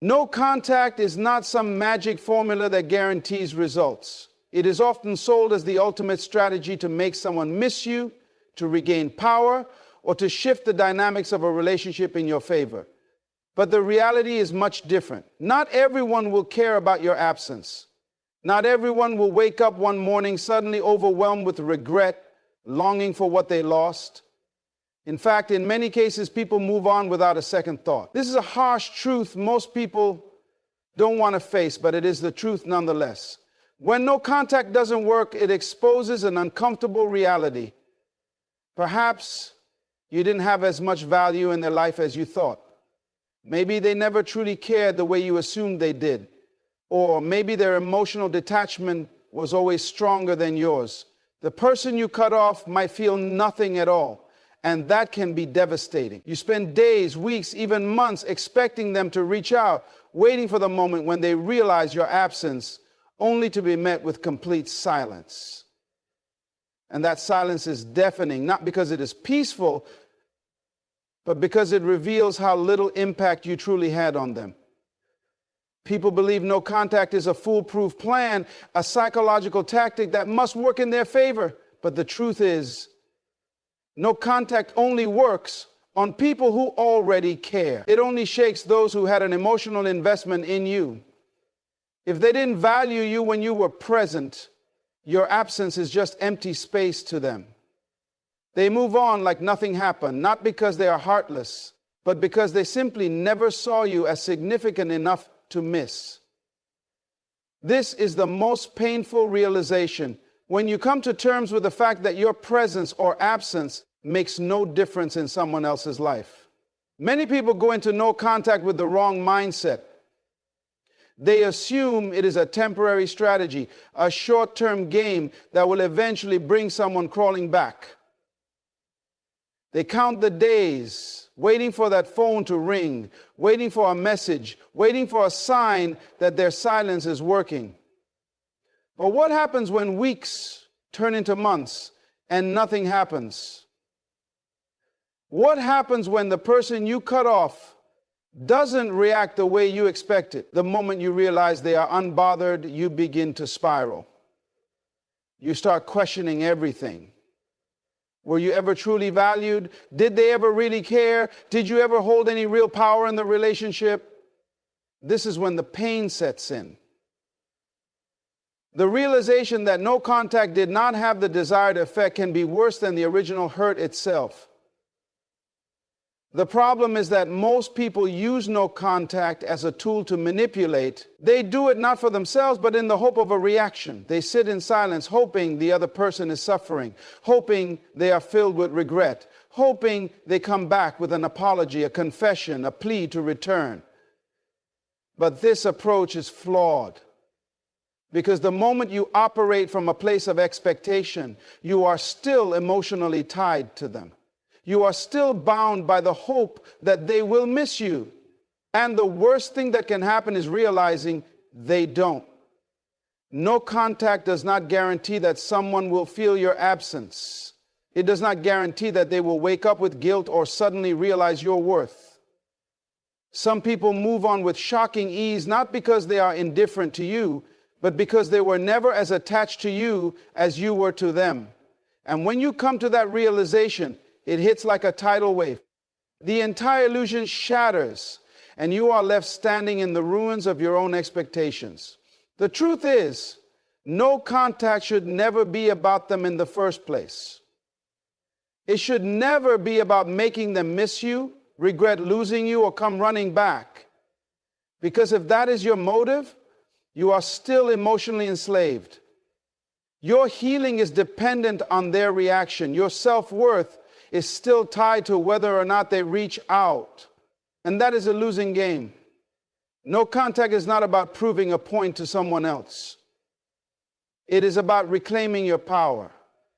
No contact is not some magic formula that guarantees results. It is often sold as the ultimate strategy to make someone miss you, to regain power, or to shift the dynamics of a relationship in your favor. But the reality is much different. Not everyone will care about your absence. Not everyone will wake up one morning suddenly overwhelmed with regret, longing for what they lost. In fact, in many cases, people move on without a second thought. This is a harsh truth most people don't want to face, but it is the truth nonetheless. When no contact doesn't work, it exposes an uncomfortable reality. Perhaps you didn't have as much value in their life as you thought. Maybe they never truly cared the way you assumed they did. Or maybe their emotional detachment was always stronger than yours. The person you cut off might feel nothing at all, and that can be devastating. You spend days, weeks, even months expecting them to reach out, waiting for the moment when they realize your absence, only to be met with complete silence. And that silence is deafening, not because it is peaceful, but because it reveals how little impact you truly had on them. People believe no contact is a foolproof plan, a psychological tactic that must work in their favor. But the truth is, no contact only works on people who already care. It only shakes those who had an emotional investment in you. If they didn't value you when you were present, your absence is just empty space to them. They move on like nothing happened, not because they are heartless, but because they simply never saw you as significant enough to miss. This is the most painful realization, when you come to terms with the fact that your presence or absence makes no difference in someone else's life. Many people go into no contact with the wrong mindset. They assume it is a temporary strategy, a short-term game that will eventually bring someone crawling back. They count the days, waiting for that phone to ring, waiting for a message, waiting for a sign that their silence is working. But what happens when weeks turn into months and nothing happens? What happens when the person you cut off doesn't react the way you expected? The moment you realize they are unbothered, you begin to spiral. You start questioning everything. Were you ever truly valued? Did they ever really care? Did you ever hold any real power in the relationship? This is when the pain sets in. The realization that no contact did not have the desired effect can be worse than the original hurt itself. The problem is that most people use no contact as a tool to manipulate. They do it not for themselves, but in the hope of a reaction. They sit in silence, hoping the other person is suffering, hoping they are filled with regret, hoping they come back with an apology, a confession, a plea to return. But this approach is flawed, because the moment you operate from a place of expectation, you are still emotionally tied to them. You are still bound by the hope that they will miss you. And the worst thing that can happen is realizing they don't. No contact does not guarantee that someone will feel your absence. It does not guarantee that they will wake up with guilt or suddenly realize your worth. Some people move on with shocking ease, not because they are indifferent to you, but because they were never as attached to you as you were to them. And when you come to that realization, it hits like a tidal wave. The entire illusion shatters, and you are left standing in the ruins of your own expectations. The truth is, no contact should never be about them in the first place. It should never be about making them miss you, regret losing you, or come running back. Because if that is your motive, you are still emotionally enslaved. Your healing is dependent on their reaction. Your self-worth is still tied to whether or not they reach out. And that is a losing game. No contact is not about proving a point to someone else. It is about reclaiming your power,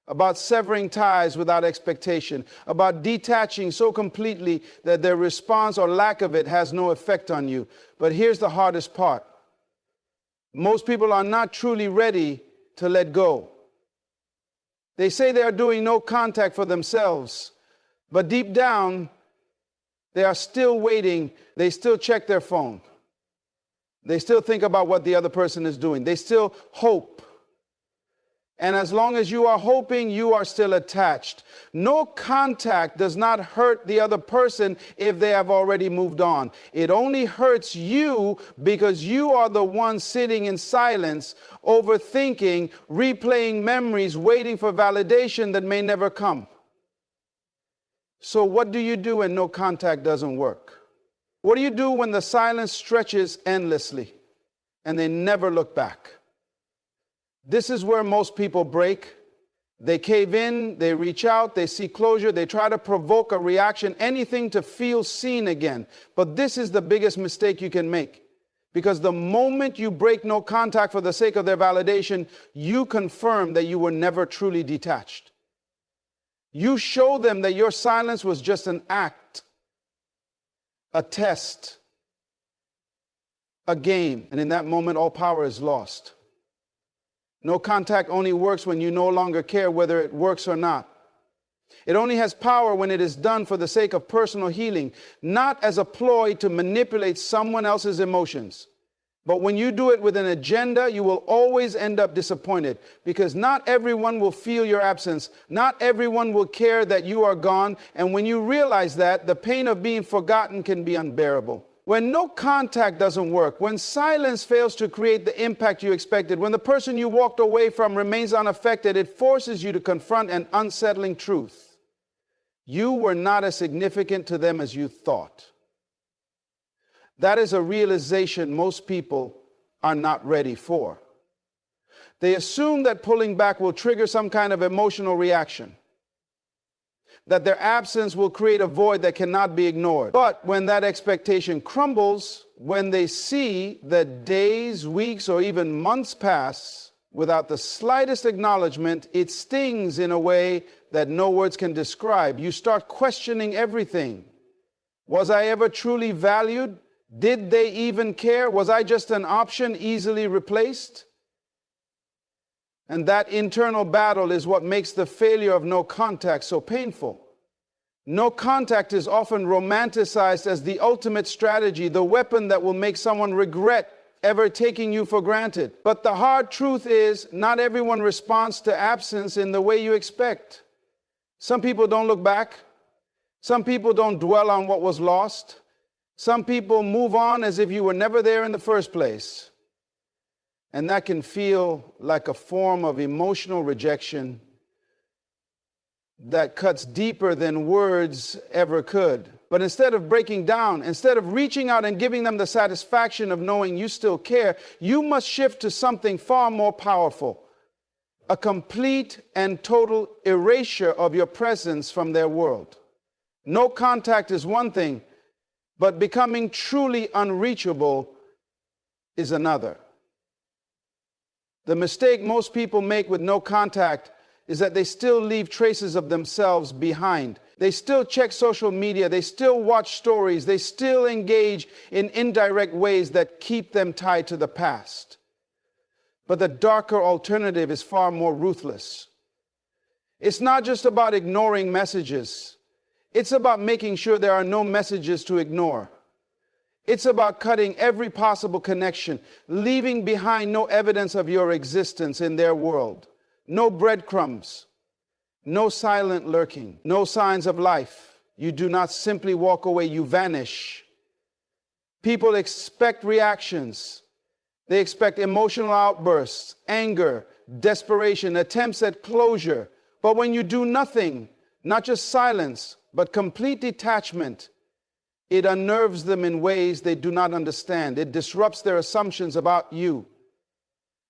about severing ties without expectation, about detaching so completely that their response or lack of it has no effect on you. But here's the hardest part. Most people are not truly ready to let go. They say they are doing no contact for themselves, but deep down, they are still waiting. They still check their phone. They still think about what the other person is doing. They still hope. And as long as you are hoping, you are still attached. No contact does not hurt the other person if they have already moved on. It only hurts you because you are the one sitting in silence, overthinking, replaying memories, waiting for validation that may never come. So what do you do when no contact doesn't work? What do you do when the silence stretches endlessly and they never look back? This is where most people break. They cave in, they reach out, they seek closure, they try to provoke a reaction, anything to feel seen again. But this is the biggest mistake you can make. Because the moment you break no contact for the sake of their validation, you confirm that you were never truly detached. You show them that your silence was just an act, a test, a game. And in that moment, all power is lost. No contact only works when you no longer care whether it works or not. It only has power when it is done for the sake of personal healing, not as a ploy to manipulate someone else's emotions. But when you do it with an agenda, you will always end up disappointed, because not everyone will feel your absence. Not everyone will care that you are gone. And when you realize that, the pain of being forgotten can be unbearable. When no contact doesn't work, when silence fails to create the impact you expected, when the person you walked away from remains unaffected, it forces you to confront an unsettling truth. You were not as significant to them as you thought. That is a realization most people are not ready for. They assume that pulling back will trigger some kind of emotional reaction, that their absence will create a void that cannot be ignored. But when that expectation crumbles, when they see that days, weeks, or even months pass without the slightest acknowledgement, it stings in a way that no words can describe. You start questioning everything. Was I ever truly valued? Did they even care? Was I just an option easily replaced? And that internal battle is what makes the failure of no contact so painful. No contact is often romanticized as the ultimate strategy, the weapon that will make someone regret ever taking you for granted. But the hard truth is, not everyone responds to absence in the way you expect. Some people don't look back. Some people don't dwell on what was lost. Some people move on as if you were never there in the first place. And that can feel like a form of emotional rejection that cuts deeper than words ever could. But instead of breaking down, instead of reaching out and giving them the satisfaction of knowing you still care, you must shift to something far more powerful. A complete and total erasure of your presence from their world. No contact is one thing, but becoming truly unreachable is another. The mistake most people make with no contact is that they still leave traces of themselves behind. They still check social media, they still watch stories, they still engage in indirect ways that keep them tied to the past. But the darker alternative is far more ruthless. It's not just about ignoring messages. It's about making sure there are no messages to ignore. It's about cutting every possible connection, leaving behind no evidence of your existence in their world. No breadcrumbs, no silent lurking, no signs of life. You do not simply walk away, you vanish. People expect reactions. They expect emotional outbursts, anger, desperation, attempts at closure. But when you do nothing, not just silence, but complete detachment, it unnerves them in ways they do not understand. It disrupts their assumptions about you,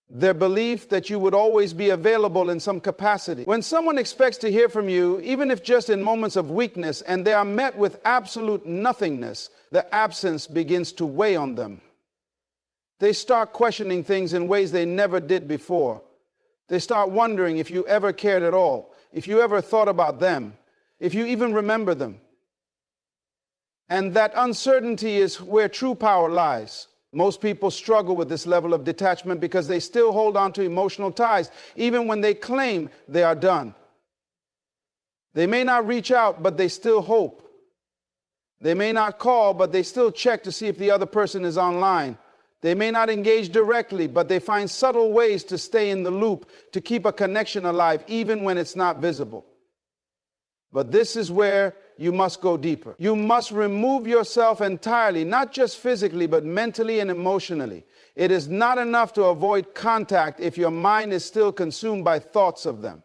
their belief that you would always be available in some capacity. When someone expects to hear from you, even if just in moments of weakness, and they are met with absolute nothingness, the absence begins to weigh on them. They start questioning things in ways they never did before. They start wondering if you ever cared at all, if you ever thought about them, if you even remember them. And that uncertainty is where true power lies. Most people struggle with this level of detachment because they still hold on to emotional ties, even when they claim they are done. They may not reach out, but they still hope. They may not call, but they still check to see if the other person is online. They may not engage directly, but they find subtle ways to stay in the loop, to keep a connection alive, even when it's not visible. But this is where you must go deeper. You must remove yourself entirely, not just physically, but mentally and emotionally. It is not enough to avoid contact if your mind is still consumed by thoughts of them.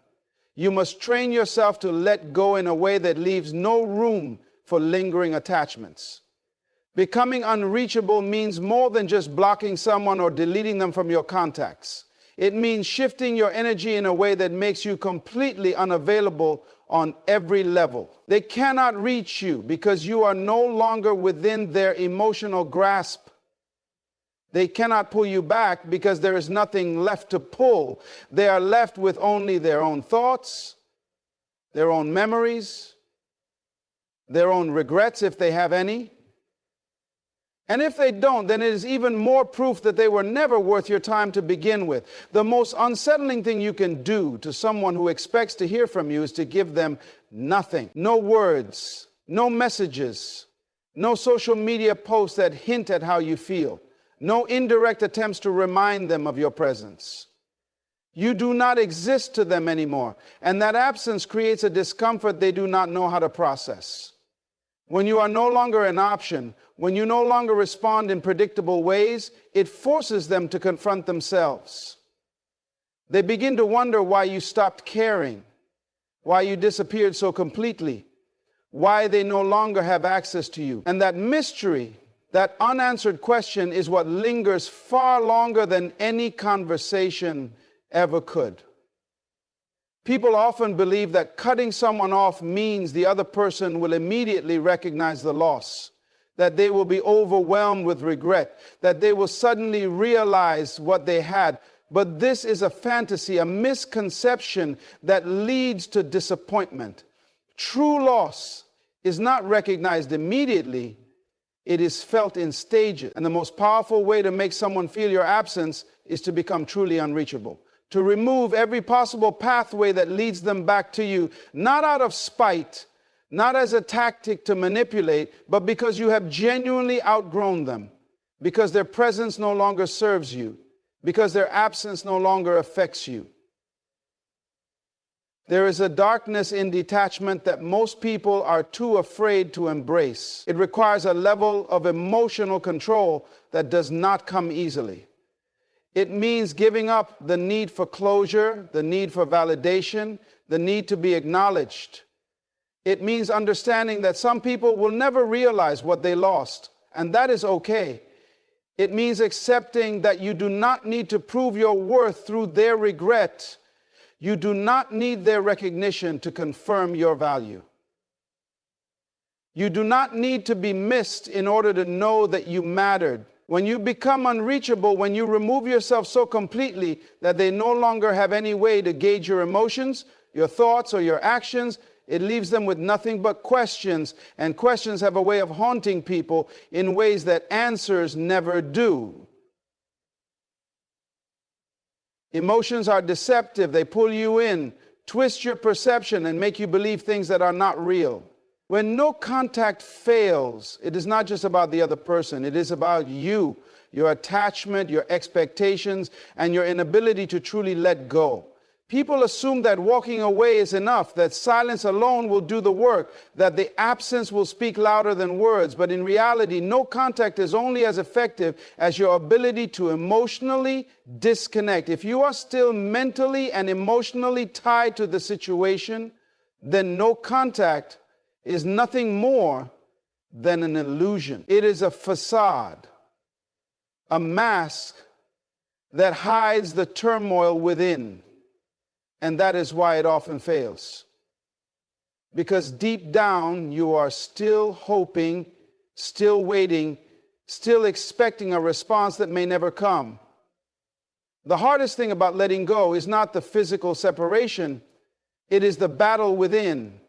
You must train yourself to let go in a way that leaves no room for lingering attachments. Becoming unreachable means more than just blocking someone or deleting them from your contacts. It means shifting your energy in a way that makes you completely unavailable on every level. They cannot reach you because you are no longer within their emotional grasp. They cannot pull you back because there is nothing left to pull. They are left with only their own thoughts, their own memories, their own regrets if they have any. And if they don't, then it is even more proof that they were never worth your time to begin with. The most unsettling thing you can do to someone who expects to hear from you is to give them nothing. No words, no messages, no social media posts that hint at how you feel, no indirect attempts to remind them of your presence. You do not exist to them anymore, and that absence creates a discomfort they do not know how to process. When you are no longer an option, when you no longer respond in predictable ways, it forces them to confront themselves. They begin to wonder why you stopped caring, why you disappeared so completely, why they no longer have access to you. And that mystery, that unanswered question, is what lingers far longer than any conversation ever could. People often believe that cutting someone off means the other person will immediately recognize the loss, that they will be overwhelmed with regret, that they will suddenly realize what they had. But this is a fantasy, a misconception that leads to disappointment. True loss is not recognized immediately. It is felt in stages. And the most powerful way to make someone feel your absence is to become truly unreachable. To remove every possible pathway that leads them back to you, not out of spite, not as a tactic to manipulate, but because you have genuinely outgrown them, because their presence no longer serves you, because their absence no longer affects you. There is a darkness in detachment that most people are too afraid to embrace. It requires a level of emotional control that does not come easily. It means giving up the need for closure, the need for validation, the need to be acknowledged. It means understanding that some people will never realize what they lost, and that is okay. It means accepting that you do not need to prove your worth through their regret. You do not need their recognition to confirm your value. You do not need to be missed in order to know that you mattered. When you become unreachable, when you remove yourself so completely that they no longer have any way to gauge your emotions, your thoughts, or your actions, it leaves them with nothing but questions, and questions have a way of haunting people in ways that answers never do. Emotions are deceptive. They pull you in, twist your perception, and make you believe things that are not real. When no contact fails, it is not just about the other person. It is about you, your attachment, your expectations, and your inability to truly let go. People assume that walking away is enough, that silence alone will do the work, that the absence will speak louder than words. But in reality, no contact is only as effective as your ability to emotionally disconnect. If you are still mentally and emotionally tied to the situation, then no contact is nothing more than an illusion. It is a facade, a mask that hides the turmoil within. And that is why it often fails. Because deep down, you are still hoping, still waiting, still expecting a response that may never come. The hardest thing about letting go is not the physical separation. It is the battle within.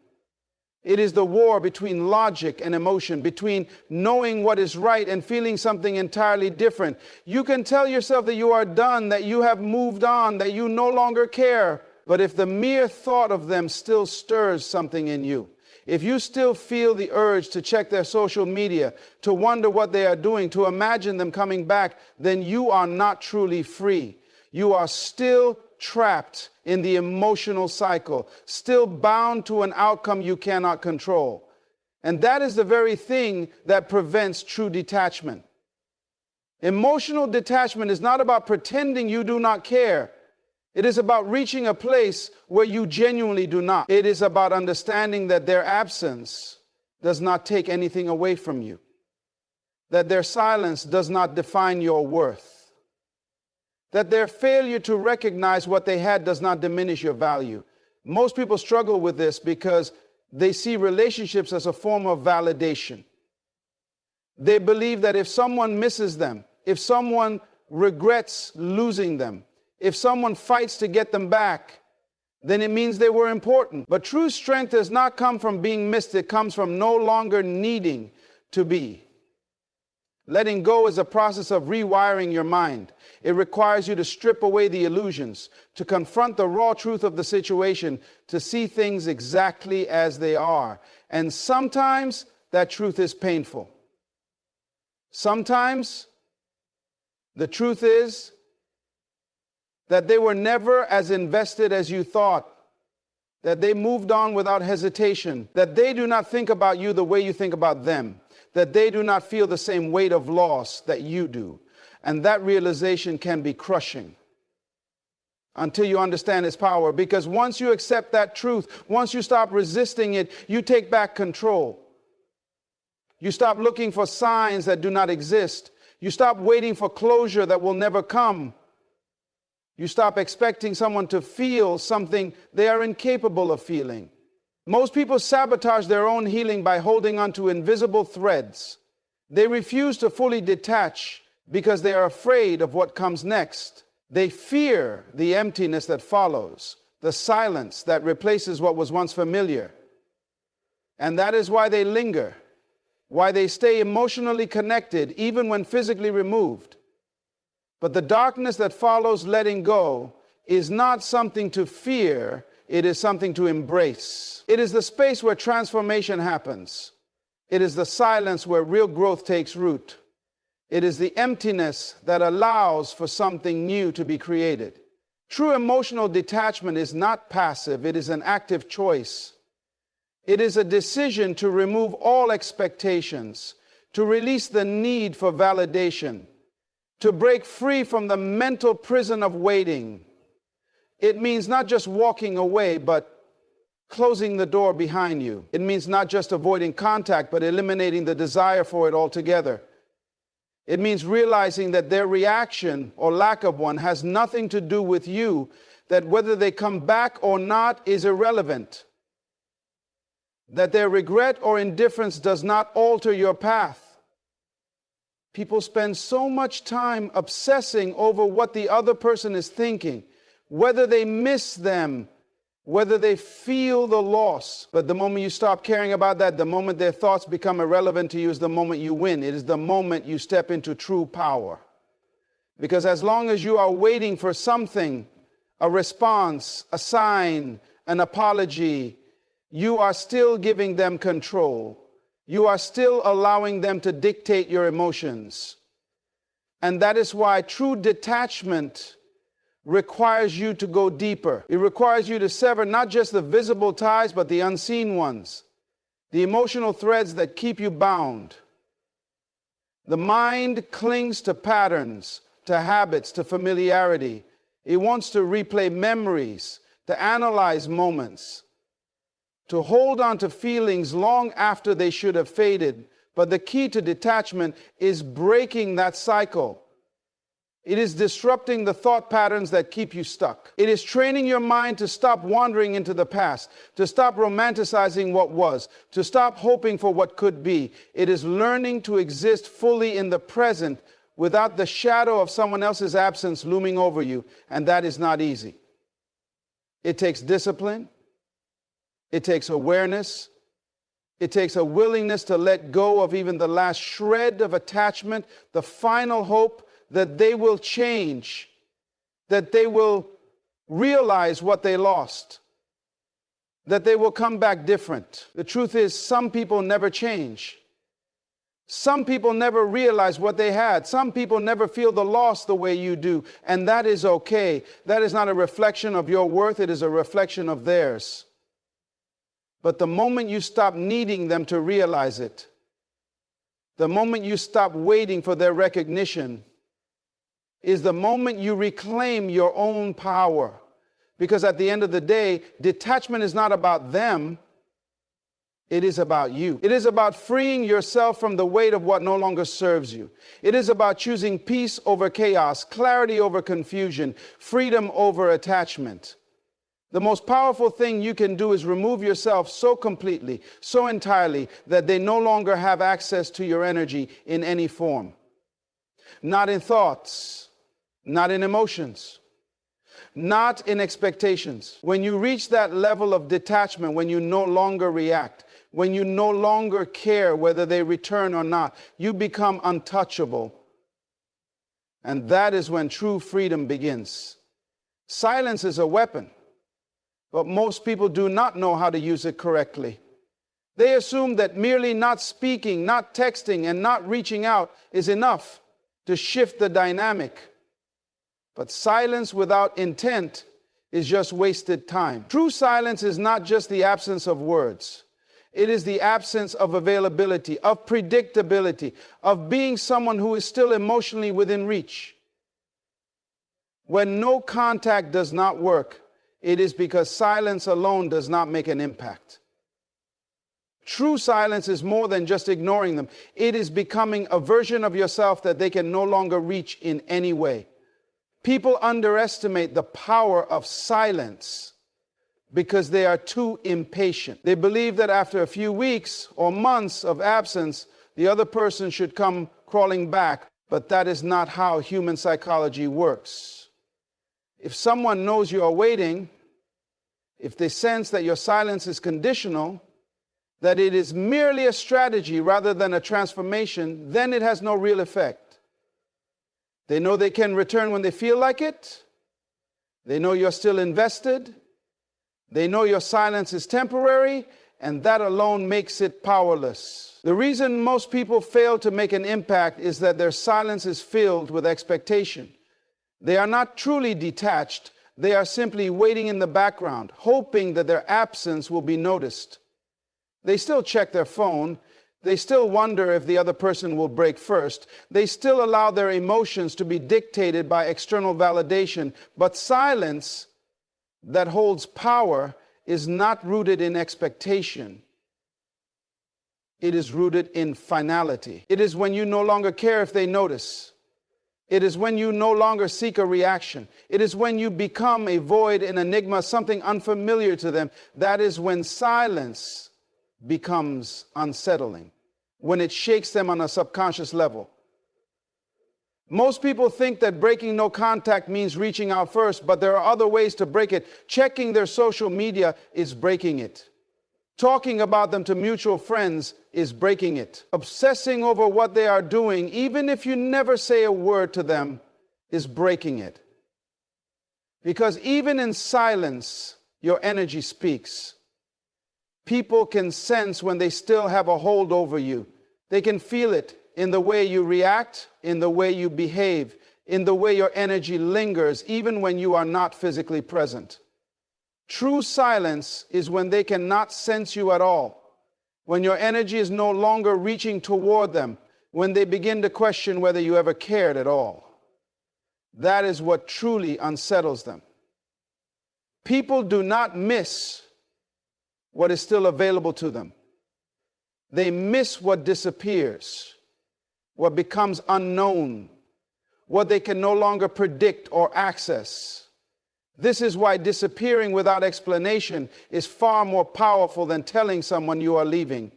It is the war between logic and emotion, between knowing what is right and feeling something entirely different. You can tell yourself that you are done, that you have moved on, that you no longer care. But if the mere thought of them still stirs something in you, if you still feel the urge to check their social media, to wonder what they are doing, to imagine them coming back, then you are not truly free. You are still trapped in the emotional cycle, still bound to an outcome you cannot control. And that is the very thing that prevents true detachment. Emotional detachment is not about pretending you do not care. It is about reaching a place where you genuinely do not. It is about understanding that their absence does not take anything away from you, that their silence does not define your worth, that their failure to recognize what they had does not diminish your value. Most people struggle with this because they see relationships as a form of validation. They believe that if someone misses them, if someone regrets losing them, if someone fights to get them back, then it means they were important. But true strength does not come from being missed. It comes from no longer needing to be. Letting go is a process of rewiring your mind. It requires you to strip away the illusions, to confront the raw truth of the situation, to see things exactly as they are. And sometimes that truth is painful. Sometimes the truth is that they were never as invested as you thought, that they moved on without hesitation, that they do not think about you the way you think about them, that they do not feel the same weight of loss that you do. And that realization can be crushing until you understand its power, because once you accept that truth, once you stop resisting it, you take back control. You stop looking for signs that do not exist. You stop waiting for closure that will never come. You stop expecting someone to feel something they are incapable of feeling. Most people sabotage their own healing by holding on to invisible threads. They refuse to fully detach because they are afraid of what comes next. They fear the emptiness that follows, the silence that replaces what was once familiar. And that is why they linger, why they stay emotionally connected even when physically removed. But the darkness that follows letting go is not something to fear, it is something to embrace. It is the space where transformation happens. It is the silence where real growth takes root. It is the emptiness that allows for something new to be created. True emotional detachment is not passive, it is an active choice. It is a decision to remove all expectations, to release the need for validation, to break free from the mental prison of waiting. It means not just walking away, but closing the door behind you. It means not just avoiding contact, but eliminating the desire for it altogether. It means realizing that their reaction or lack of one has nothing to do with you, that whether they come back or not is irrelevant, that their regret or indifference does not alter your path. People spend so much time obsessing over what the other person is thinking, whether they miss them, whether they feel the loss. But the moment you stop caring about that, the moment their thoughts become irrelevant to you, is the moment you win. It is the moment you step into true power. Because as long as you are waiting for something, a response, a sign, an apology, you are still giving them control. You are still allowing them to dictate your emotions. And that is why true detachment requires you to go deeper. It requires you to sever not just the visible ties, but the unseen ones, the emotional threads that keep you bound. The mind clings to patterns, to habits, to familiarity. It wants to replay memories, to analyze moments, to hold on to feelings long after they should have faded. But the key to detachment is breaking that cycle. It is disrupting the thought patterns that keep you stuck. It is training your mind to stop wandering into the past, to stop romanticizing what was, to stop hoping for what could be. It is learning to exist fully in the present without the shadow of someone else's absence looming over you. And that is not easy. It takes discipline. It takes awareness. It takes a willingness to let go of even the last shred of attachment, the final hope that they will change, that they will realize what they lost, that they will come back different. The truth is, some people never change. Some people never realize what they had. Some people never feel the loss the way you do, and that is okay. That is not a reflection of your worth, it is a reflection of theirs. But the moment you stop needing them to realize it, the moment you stop waiting for their recognition, is the moment you reclaim your own power. Because at the end of the day, detachment is not about them, it is about you. It is about freeing yourself from the weight of what no longer serves you. It is about choosing peace over chaos, clarity over confusion, freedom over attachment. The most powerful thing you can do is remove yourself so completely, so entirely, that they no longer have access to your energy in any form. Not in thoughts, not in emotions, not in expectations. When you reach that level of detachment, when you no longer react, when you no longer care whether they return or not, you become untouchable. And that is when true freedom begins. Silence is a weapon, but most people do not know how to use it correctly. They assume that merely not speaking, not texting, and not reaching out is enough to shift the dynamic. But silence without intent is just wasted time. True silence is not just the absence of words. It is the absence of availability, of predictability, of being someone who is still emotionally within reach. When no contact does not work, it is because silence alone does not make an impact. True silence is more than just ignoring them. It is becoming a version of yourself that they can no longer reach in any way. People underestimate the power of silence because they are too impatient. They believe that after a few weeks or months of absence, the other person should come crawling back, but that is not how human psychology works. If someone knows you are waiting, if they sense that your silence is conditional, that it is merely a strategy rather than a transformation, then it has no real effect. They know they can return when they feel like it. They know you're still invested. They know your silence is temporary, and that alone makes it powerless. The reason most people fail to make an impact is that their silence is filled with expectation. They are not truly detached. They are simply waiting in the background, hoping that their absence will be noticed. They still check their phone. They still wonder if the other person will break first. They still allow their emotions to be dictated by external validation. But silence that holds power is not rooted in expectation. It is rooted in finality. It is when you no longer care if they notice. It is when you no longer seek a reaction. It is when you become a void, an enigma, something unfamiliar to them. That is when silence becomes unsettling, when it shakes them on a subconscious level. Most people think that breaking no contact means reaching out first, but there are other ways to break it. Checking their social media is breaking it. Talking about them to mutual friends is breaking it. Obsessing over what they are doing, even if you never say a word to them, is breaking it. Because even in silence, your energy speaks. People can sense when they still have a hold over you. They can feel it in the way you react, in the way you behave, in the way your energy lingers, even when you are not physically present. True silence is when they cannot sense you at all, when your energy is no longer reaching toward them, when they begin to question whether you ever cared at all. That is what truly unsettles them. People do not miss what is still available to them. They miss what disappears, what becomes unknown, what they can no longer predict or access. This is why disappearing without explanation is far more powerful than telling someone you are leaving.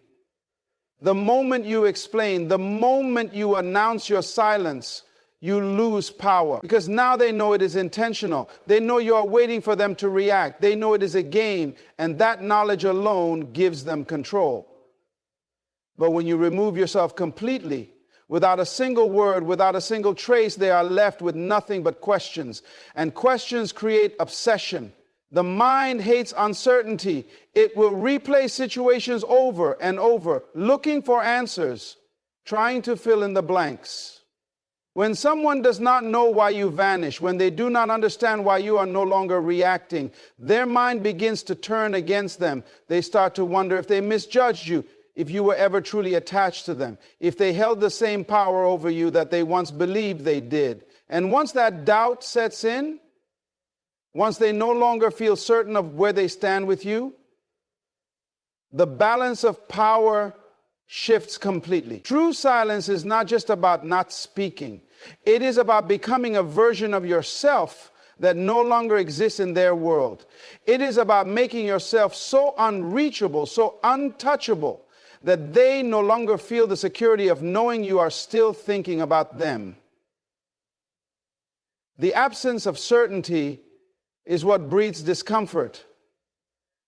The moment you explain, the moment you announce your silence, you lose power. Because now they know it is intentional. They know you are waiting for them to react. They know it is a game, and that knowledge alone gives them control. But when you remove yourself completely, without a single word, without a single trace, they are left with nothing but questions. And questions create obsession. The mind hates uncertainty. It will replay situations over and over, looking for answers, trying to fill in the blanks. When someone does not know why you vanish, when they do not understand why you are no longer reacting, their mind begins to turn against them. They start to wonder if they misjudged you, if you were ever truly attached to them, if they held the same power over you that they once believed they did. And once that doubt sets in, once they no longer feel certain of where they stand with you, the balance of power shifts completely. True silence is not just about not speaking. It is about becoming a version of yourself that no longer exists in their world. It is about making yourself so unreachable, so untouchable, that they no longer feel the security of knowing you are still thinking about them. The absence of certainty is what breeds discomfort.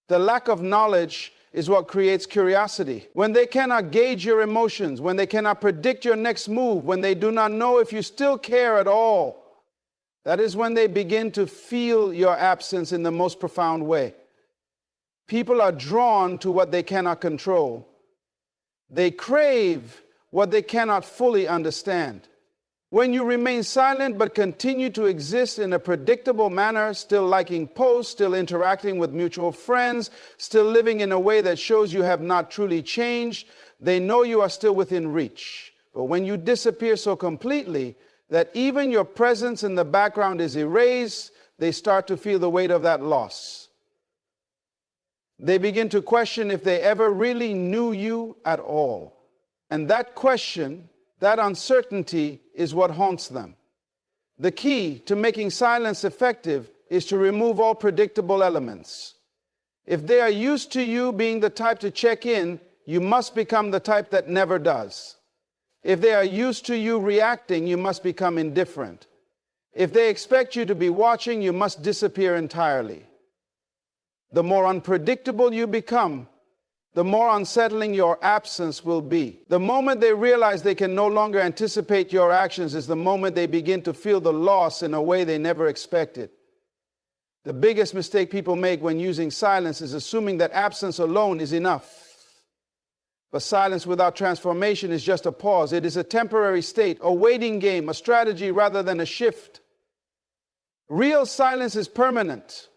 The lack of knowledge is what creates curiosity. When they cannot gauge your emotions, when they cannot predict your next move, when they do not know if you still care at all, that is when they begin to feel your absence in the most profound way. People are drawn to what they cannot control. They crave what they cannot fully understand. When you remain silent but continue to exist in a predictable manner, still liking posts, still interacting with mutual friends, still living in a way that shows you have not truly changed, they know you are still within reach. But when you disappear so completely that even your presence in the background is erased, they start to feel the weight of that loss. They begin to question if they ever really knew you at all. And that question, that uncertainty, is what haunts them. The key to making silence effective is to remove all predictable elements. If they are used to you being the type to check in, you must become the type that never does. If they are used to you reacting, you must become indifferent. If they expect you to be watching, you must disappear entirely. The more unpredictable you become, the more unsettling your absence will be. The moment they realize they can no longer anticipate your actions is the moment they begin to feel the loss in a way they never expected. The biggest mistake people make when using silence is assuming that absence alone is enough. But silence without transformation is just a pause. It is a temporary state, a waiting game, a strategy rather than a shift. Real silence is permanent.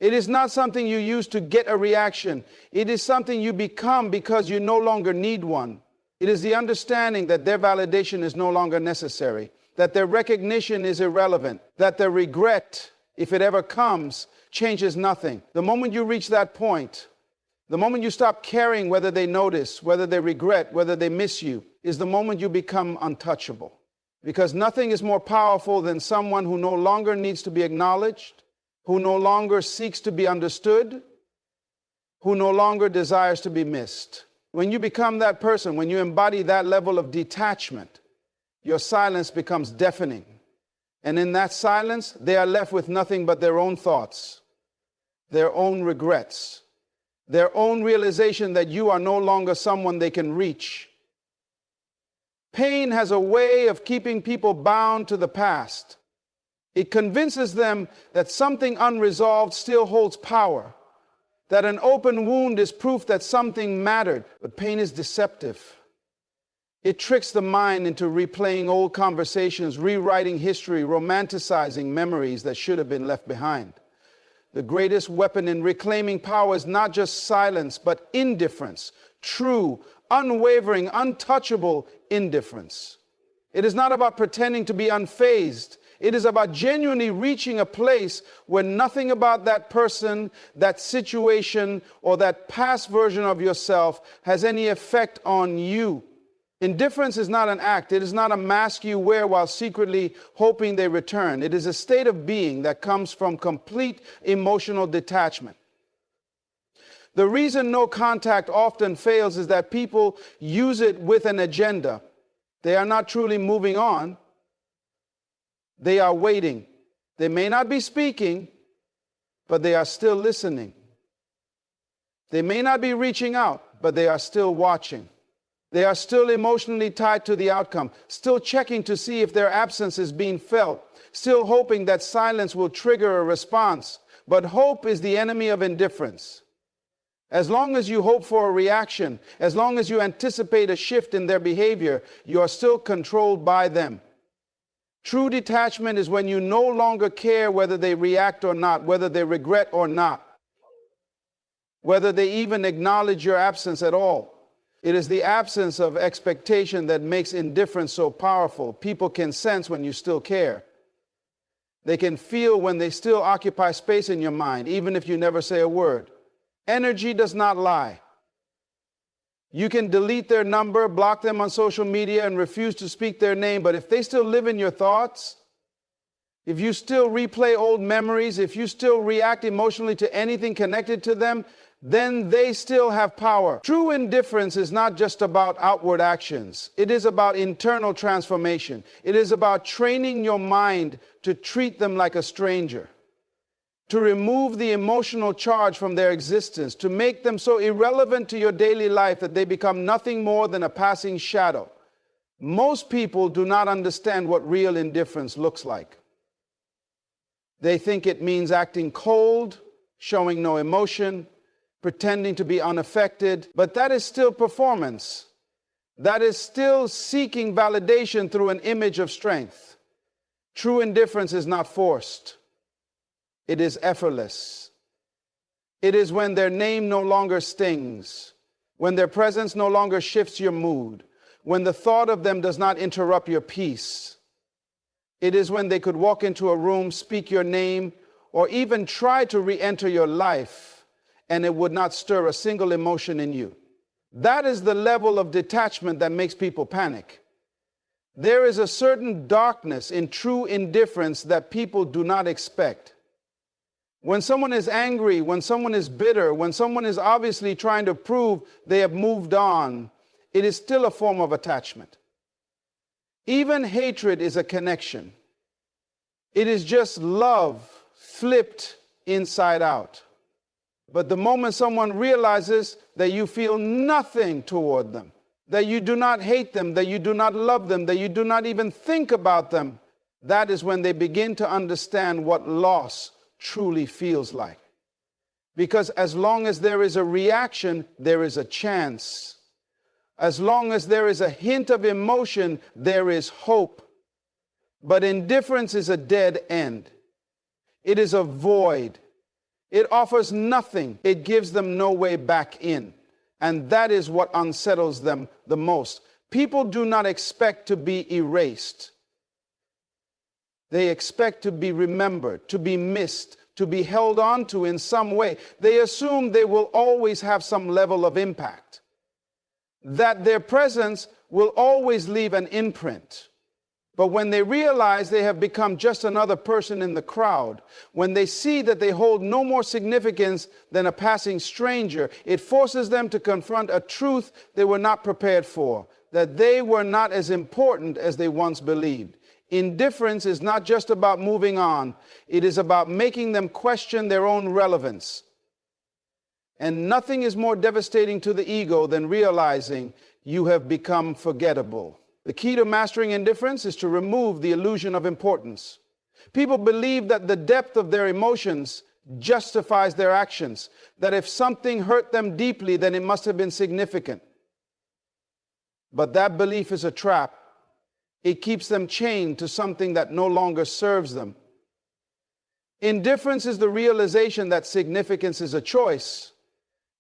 It is not something you use to get a reaction. It is something you become because you no longer need one. It is the understanding that their validation is no longer necessary, that their recognition is irrelevant, that their regret, if it ever comes, changes nothing. The moment you reach that point, the moment you stop caring whether they notice, whether they regret, whether they miss you, is the moment you become untouchable. Because nothing is more powerful than someone who no longer needs to be acknowledged, who no longer seeks to be understood, who no longer desires to be missed. When you become that person, when you embody that level of detachment, your silence becomes deafening. And in that silence, they are left with nothing but their own thoughts, their own regrets, their own realization that you are no longer someone they can reach. Pain has a way of keeping people bound to the past. It convinces them that something unresolved still holds power, that an open wound is proof that something mattered. But pain is deceptive. It tricks the mind into replaying old conversations, rewriting history, romanticizing memories that should have been left behind. The greatest weapon in reclaiming power is not just silence, but indifference. True, unwavering, untouchable indifference. It is not about pretending to be unfazed. It is about genuinely reaching a place where nothing about that person, that situation, or that past version of yourself has any effect on you. Indifference is not an act. It is not a mask you wear while secretly hoping they return. It is a state of being that comes from complete emotional detachment. The reason no contact often fails is that people use it with an agenda. They are not truly moving on. They are waiting. They may not be speaking, but they are still listening. They may not be reaching out, but they are still watching. They are still emotionally tied to the outcome, still checking to see if their absence is being felt, still hoping that silence will trigger a response. But hope is the enemy of indifference. As long as you hope for a reaction, as long as you anticipate a shift in their behavior, you are still controlled by them. True detachment is when you no longer care whether they react or not, whether they regret or not, whether they even acknowledge your absence at all. It is the absence of expectation that makes indifference so powerful. People can sense when you still care. They can feel when they still occupy space in your mind, even if you never say a word. Energy does not lie. You can delete their number, block them on social media, and refuse to speak their name, but if they still live in your thoughts, if you still replay old memories, if you still react emotionally to anything connected to them, then they still have power. True indifference is not just about outward actions. It is about internal transformation. It is about training your mind to treat them like a stranger, to remove the emotional charge from their existence, to make them so irrelevant to your daily life that they become nothing more than a passing shadow. Most people do not understand what real indifference looks like. They think it means acting cold, showing no emotion, pretending to be unaffected, but that is still performance. That is still seeking validation through an image of strength. True indifference is not forced. It is effortless. It is when their name no longer stings, when their presence no longer shifts your mood, when the thought of them does not interrupt your peace. It is when they could walk into a room, speak your name, or even try to re-enter your life, and it would not stir a single emotion in you. That is the level of detachment that makes people panic. There is a certain darkness in true indifference that people do not expect. When someone is angry, when someone is bitter, when someone is obviously trying to prove they have moved on, it is still a form of attachment. Even hatred is a connection. It is just love flipped inside out. But the moment someone realizes that you feel nothing toward them, that you do not hate them, that you do not love them, that you do not even think about them, that is when they begin to understand what loss truly feels like. Because as long as there is a reaction, there is a chance. As long as there is a hint of emotion, there is hope. But indifference is a dead end. It is a void. It offers nothing. It gives them no way back in. And that is what unsettles them the most. People do not expect to be erased. They expect to be remembered, to be missed, to be held on to in some way. They assume they will always have some level of impact, that their presence will always leave an imprint. But when they realize they have become just another person in the crowd, when they see that they hold no more significance than a passing stranger, it forces them to confront a truth they were not prepared for, that they were not as important as they once believed. Indifference is not just about moving on. It is about making them question their own relevance. And nothing is more devastating to the ego than realizing you have become forgettable. The key to mastering indifference is to remove the illusion of importance. People believe that the depth of their emotions justifies their actions, that if something hurt them deeply, then it must have been significant. But that belief is a trap. It keeps them chained to something that no longer serves them. Indifference is the realization that significance is a choice,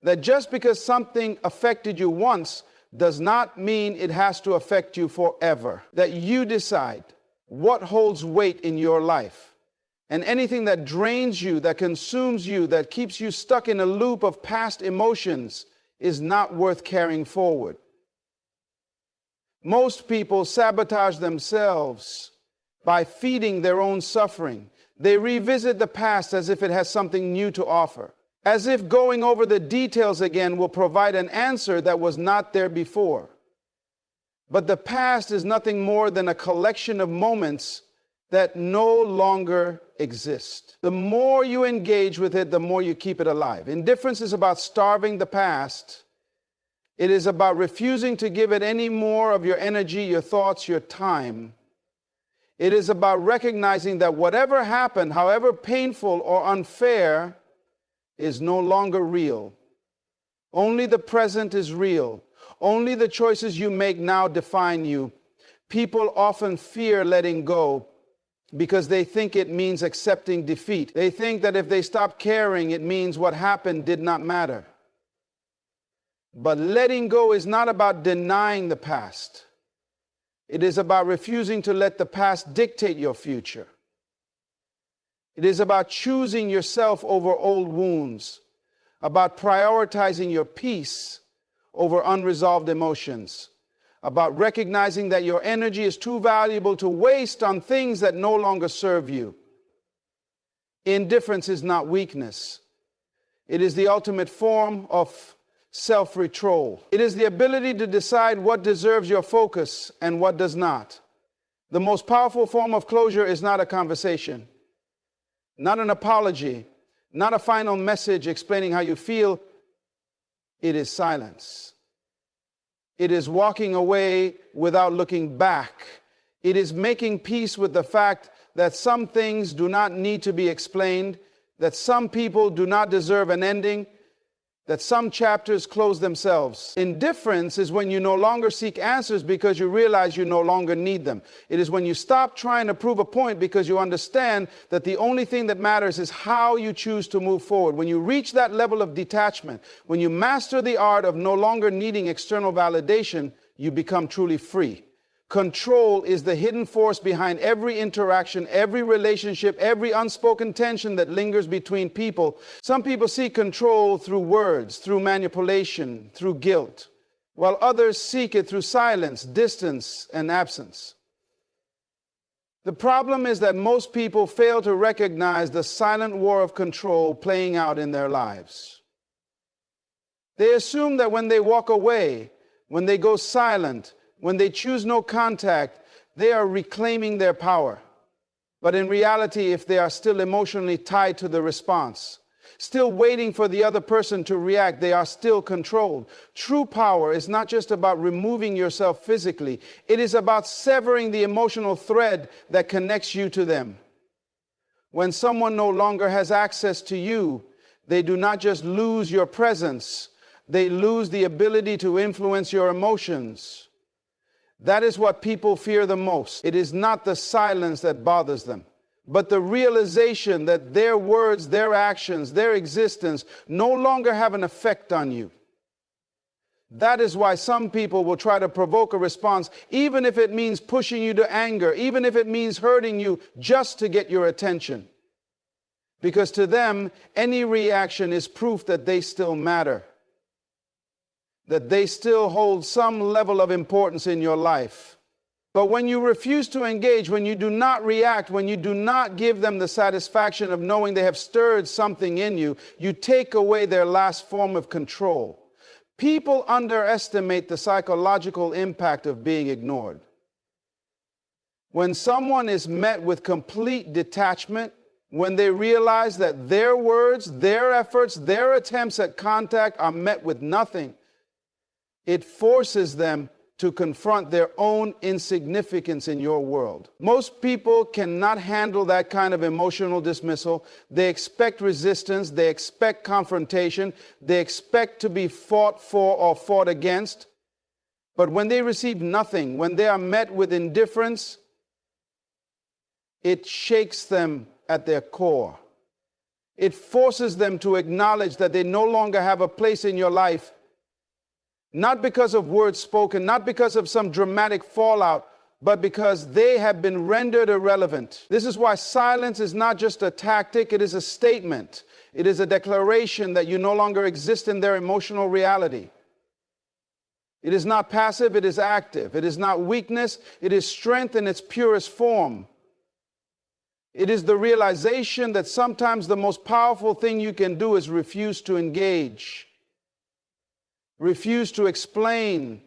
that just because something affected you once does not mean it has to affect you forever. That you decide what holds weight in your life. And anything that drains you, that consumes you, that keeps you stuck in a loop of past emotions is not worth carrying forward. Most people sabotage themselves by feeding their own suffering. They revisit the past as if it has something new to offer, as if going over the details again will provide an answer that was not there before. But the past is nothing more than a collection of moments that no longer exist. The more you engage with it, the more you keep it alive. Indifference is about starving the past. It is about refusing to give it any more of your energy, your thoughts, your time. It is about recognizing that whatever happened, however painful or unfair, is no longer real. Only the present is real. Only the choices you make now define you. People often fear letting go because they think it means accepting defeat. They think that if they stop caring, it means what happened did not matter. But letting go is not about denying the past. It is about refusing to let the past dictate your future. It is about choosing yourself over old wounds, about prioritizing your peace over unresolved emotions, about recognizing that your energy is too valuable to waste on things that no longer serve you. Indifference is not weakness. It is the ultimate form of self-control. It is the ability to decide what deserves your focus and what does not. The most powerful form of closure is not a conversation, not an apology, not a final message explaining how you feel. It is silence. It is walking away without looking back. It is making peace with the fact that some things do not need to be explained, that some people do not deserve an ending, that some chapters close themselves. Indifference is when you no longer seek answers because you realize you no longer need them. It is when you stop trying to prove a point because you understand that the only thing that matters is how you choose to move forward. When you reach that level of detachment, when you master the art of no longer needing external validation, you become truly free. Control is the hidden force behind every interaction, every relationship, every unspoken tension that lingers between people. Some people seek control through words, through manipulation, through guilt, while others seek it through silence, distance, and absence. The problem is that most people fail to recognize the silent war of control playing out in their lives. They assume that when they walk away, when they go silent, when they choose no contact, they are reclaiming their power. But in reality, if they are still emotionally tied to the response, still waiting for the other person to react, they are still controlled. True power is not just about removing yourself physically. It is about severing the emotional thread that connects you to them. When someone no longer has access to you, they do not just lose your presence, they lose the ability to influence your emotions. That is what people fear the most. It is not the silence that bothers them, but the realization that their words, their actions, their existence no longer have an effect on you. That is why some people will try to provoke a response, even if it means pushing you to anger, even if it means hurting you, just to get your attention. Because to them, any reaction is proof that they still matter, that they still hold some level of importance in your life. But when you refuse to engage, when you do not react, when you do not give them the satisfaction of knowing they have stirred something in you, you take away their last form of control. People underestimate the psychological impact of being ignored. When someone is met with complete detachment, when they realize that their words, their efforts, their attempts at contact are met with nothing, it forces them to confront their own insignificance in your world. Most people cannot handle that kind of emotional dismissal. They expect resistance. They expect confrontation. They expect to be fought for or fought against. But when they receive nothing, when they are met with indifference, it shakes them at their core. It forces them to acknowledge that they no longer have a place in your life. Not because of words spoken, not because of some dramatic fallout, but because they have been rendered irrelevant. This is why silence is not just a tactic, it is a statement. It is a declaration that you no longer exist in their emotional reality. It is not passive, it is active. It is not weakness, it is strength in its purest form. It is the realization that sometimes the most powerful thing you can do is refuse to engage. Refuse to explain,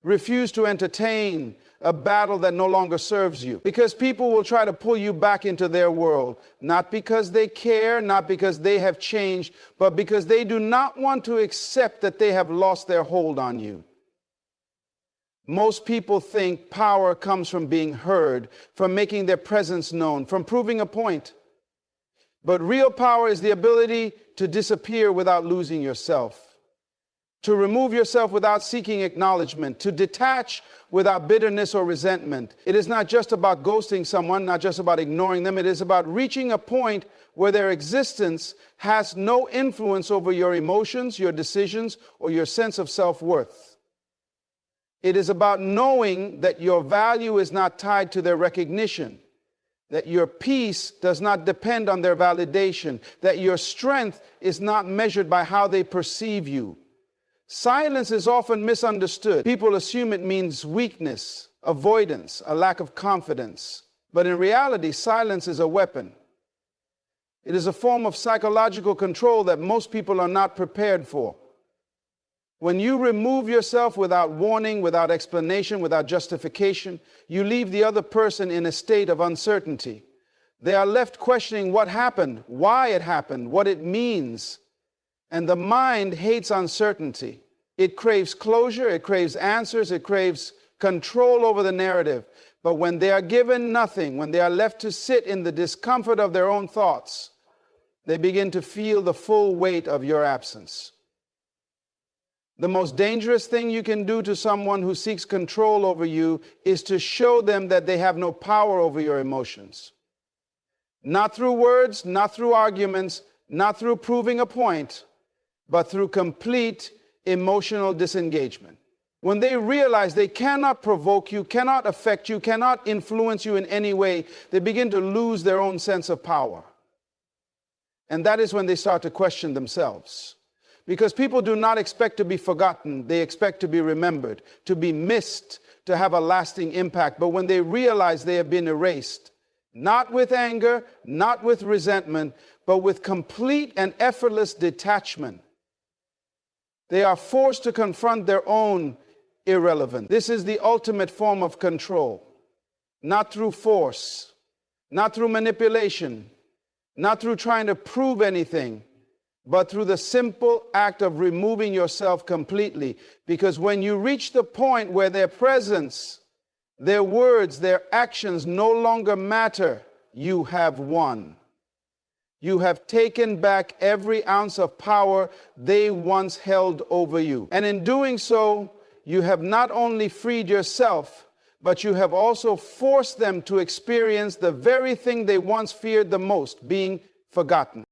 refuse to entertain a battle that no longer serves you. Because people will try to pull you back into their world, not because they care, not because they have changed, but because they do not want to accept that they have lost their hold on you. Most people think power comes from being heard, from making their presence known, from proving a point. But real power is the ability to disappear without losing yourself, to remove yourself without seeking acknowledgement, to detach without bitterness or resentment. It is not just about ghosting someone, not just about ignoring them. It is about reaching a point where their existence has no influence over your emotions, your decisions, or your sense of self-worth. It is about knowing that your value is not tied to their recognition, that your peace does not depend on their validation, that your strength is not measured by how they perceive you. Silence is often misunderstood. People assume it means weakness, avoidance, a lack of confidence. But in reality, silence is a weapon. It is a form of psychological control that most people are not prepared for. When you remove yourself without warning, without explanation, without justification, you leave the other person in a state of uncertainty. They are left questioning what happened, why it happened, what it means. And the mind hates uncertainty. It craves closure, it craves answers, it craves control over the narrative. But when they are given nothing, when they are left to sit in the discomfort of their own thoughts, they begin to feel the full weight of your absence. The most dangerous thing you can do to someone who seeks control over you is to show them that they have no power over your emotions. Not through words, not through arguments, not through proving a point, but through complete emotional disengagement. When they realize they cannot provoke you, cannot affect you, cannot influence you in any way, they begin to lose their own sense of power. And that is when they start to question themselves. Because people do not expect to be forgotten. They expect to be remembered, to be missed, to have a lasting impact. But when they realize they have been erased, not with anger, not with resentment, but with complete and effortless detachment, they are forced to confront their own irrelevance. This is the ultimate form of control. Not through force, not through manipulation, not through trying to prove anything, but through the simple act of removing yourself completely. Because when you reach the point where their presence, their words, their actions no longer matter, you have won. You have taken back every ounce of power they once held over you. And in doing so, you have not only freed yourself, but you have also forced them to experience the very thing they once feared the most, being forgotten.